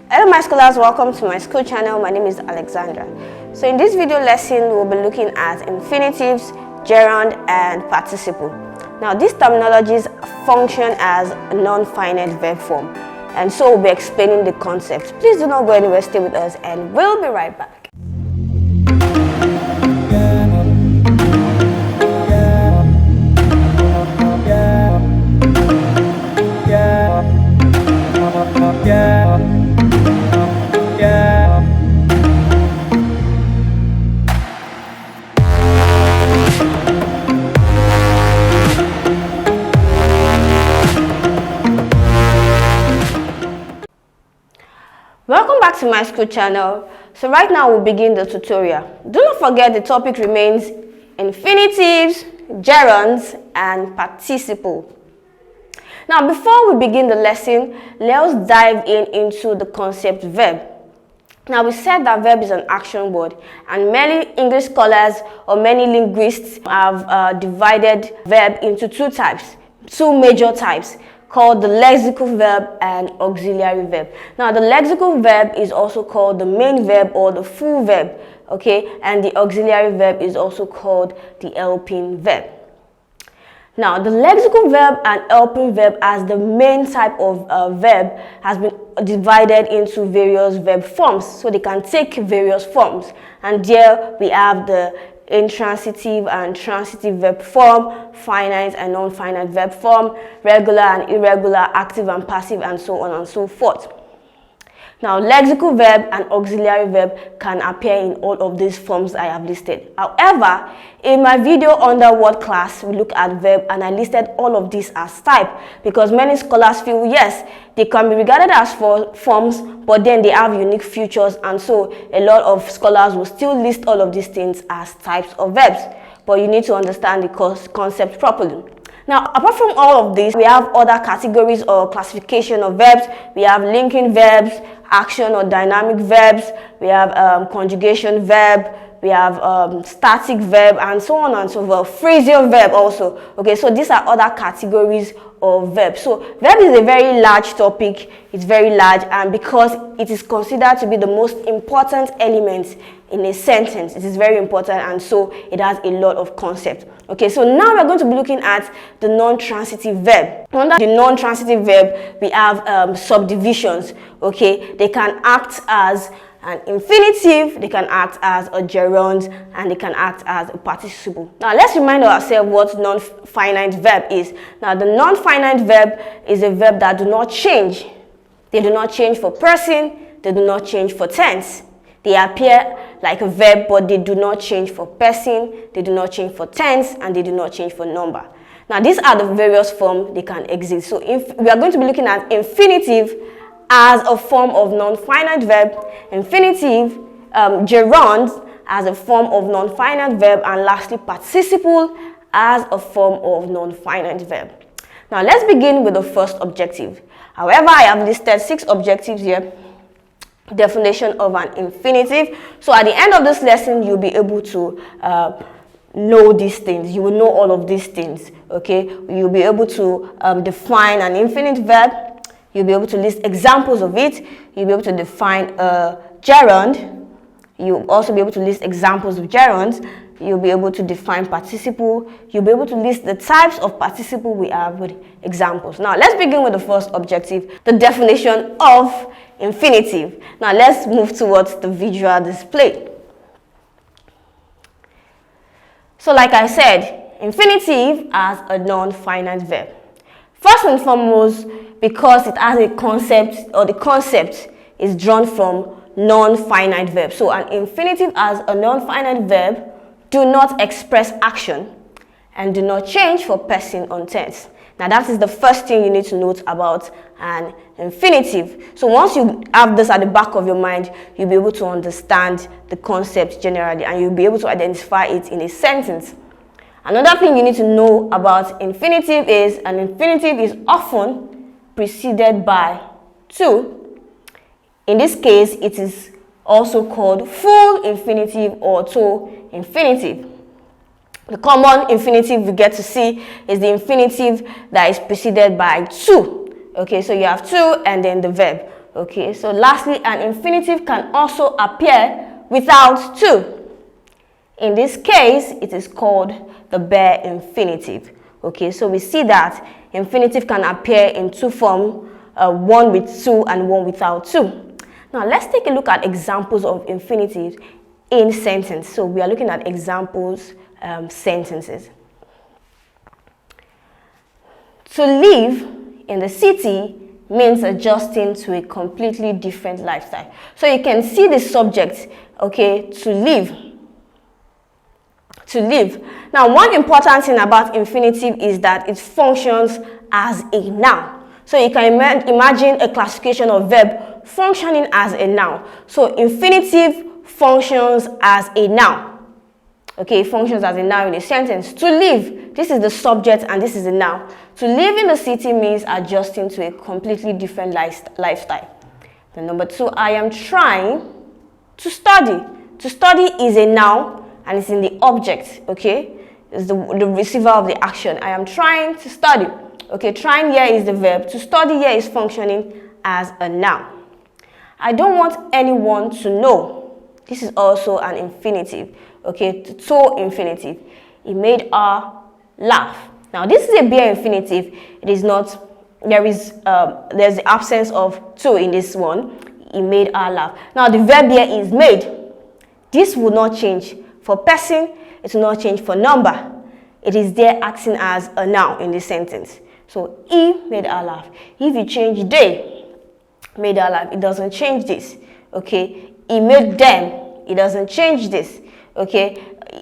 Hello my scholars, welcome to my school channel. My name is Alexandra. So in this video lesson, we'll be looking at infinitives, gerund, and participle. Now these terminologies function as a non-finite verb form, and so we'll be explaining the concepts. Please do not go anywhere, stay with us, and we'll be right back. Welcome back to my school channel. So right now we'll begin the tutorial. Do not forget the topic remains infinitives, gerunds, and participle. Now before we begin the lesson, let's dive into the concept verb. Now we said that verb is an action word, and many English scholars or many linguists have divided verb into two major types, called the lexical verb and auxiliary verb. Now the lexical verb is also called the main verb or the full verb, okay, and the auxiliary verb is also called the helping verb. Now the lexical verb and helping verb as the main type of verb has been divided into various verb forms, so they can take various forms, and there we have the intransitive and transitive verb form, finite and non-finite verb form, regular and irregular, active and passive, and so on and so forth. Now lexical verb and auxiliary verb can appear in all of these forms I have listed. However, in my video under word class, we look at verb, and I listed all of these as type because many scholars feel yes, they can be regarded as forms, but then they have unique features, and so a lot of scholars will still list all of these things as types of verbs. But you need to understand the concept properly. Now, apart from all of this, we have other categories or classification of verbs. We have linking verbs, action or dynamic verbs, we have conjugation verb, we have static verb, and so on and so forth. Phrasal verb also. Okay, so these are other categories of verbs. So verb is a very large topic. It's very large, and because it is considered to be the most important element in a sentence, it is very important, and so it has a lot of concepts. Okay, so now we're going to be looking at the non-transitive verb. Under the non-transitive verb, we have subdivisions. Okay, they can act as an infinitive, they can act as a gerund, and they can act as a participle. Now let's remind ourselves what non-finite verb is. Now the non-finite verb is a verb that do not change. They do not change for person, they do not change for tense. They appear like a verb, but they do not change for person, they do not change for tense, and they do not change for number. Now these are the various forms they can exist. So if we are going to be looking at infinitive as a form of non-finite verb, infinitive, gerund as a form of non-finite verb, and lastly participle as a form of non-finite verb. Now let's begin with the first objective. However, I have listed 6 objectives here. Definition of an infinitive. So at the end of this lesson, you'll be able to know these things. You will know all of these things. Okay, you'll be able to define an infinite verb. You'll be able to list examples of it. You'll be able to define a gerund. You'll also be able to list examples of gerunds. You'll be able to define participle. You'll be able to list the types of participle we have with examples. Now let's begin with the first objective, the definition of infinitive. Now let's move towards the visual display. So like I said, infinitive as a non-finite verb. First and foremost, because it has a concept, or the concept is drawn from non-finite verb. So an infinitive as a non-finite verb do not express action and do not change for person or tense. Now that is the first thing you need to note about an infinitive. So once you have this at the back of your mind, you'll be able to understand the concept generally, and you'll be able to identify it in a sentence. Another thing you need to know about infinitive is an infinitive is often preceded by to. In this case, it is also called full infinitive or to infinitive. The common infinitive we get to see is the infinitive that is preceded by to. Okay, so you have to and then the verb. Okay, so lastly, an infinitive can also appear without to. In this case, it is called the bare infinitive. Okay, so we see that infinitive can appear in two forms, one with to and one without to. Now, let's take a look at examples of infinitives in sentence. So we are looking at examples sentences. To live in the city means adjusting to a completely different lifestyle. So you can see the subject, okay, to live. To live. Now, one important thing about infinitive is that it functions as a noun. So you can imagine a classification of verb functioning as a noun. So infinitive functions as a noun. Okay, it functions as a noun in a sentence. To live, this is the subject and this is the noun. To live in the city means adjusting to a completely different lifestyle. Then number two, I am trying to study. To study is a noun and it's in the object, okay? It's the receiver of the action. I am trying to study. Okay, trying here is the verb. To study here is functioning as a noun. I don't want anyone to know. This is also an infinitive. Okay, to infinitive. It made her laugh. Now, this is a bare infinitive. It is not, there's the absence of to in this one. It made her laugh. Now, the verb here is made. This will not change. For person, it will not change. For number, it is there acting as a noun in this sentence. So, he made her laugh. If you change they, made her laugh, it doesn't change this. Okay, he made them, it doesn't change this. Okay,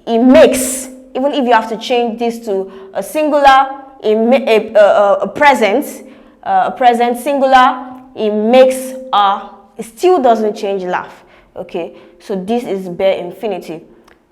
it makes, even if you have to change this to a singular, a present singular, it makes it still doesn't change laugh. Okay, so this is bare infinitive.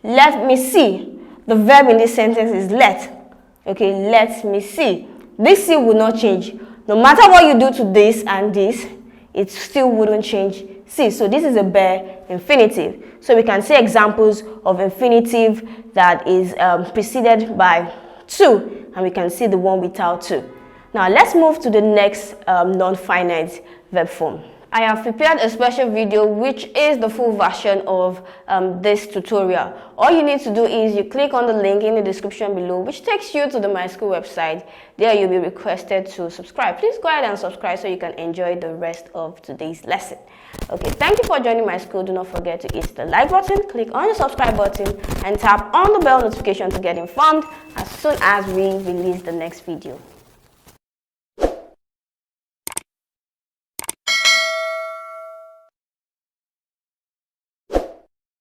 Let me see. The verb in this sentence is let. Okay, let me see. This see will not change. No matter what you do to this and this, it still wouldn't change see. So this is a bare infinitive. So we can say examples of infinitive that is preceded by to, and we can see the one without to. Now let's move to the next non-finite verb form. I have prepared a special video which is the full version of this tutorial. All you need to do is you click on the link in the description below, which takes you to the My School website. There you'll be requested to subscribe. Please go ahead and subscribe so you can enjoy the rest of today's lesson. Okay, thank you for joining my school. Do not forget to hit the like button, click on the subscribe button, and tap on the bell notification to get informed as soon as we release the next video.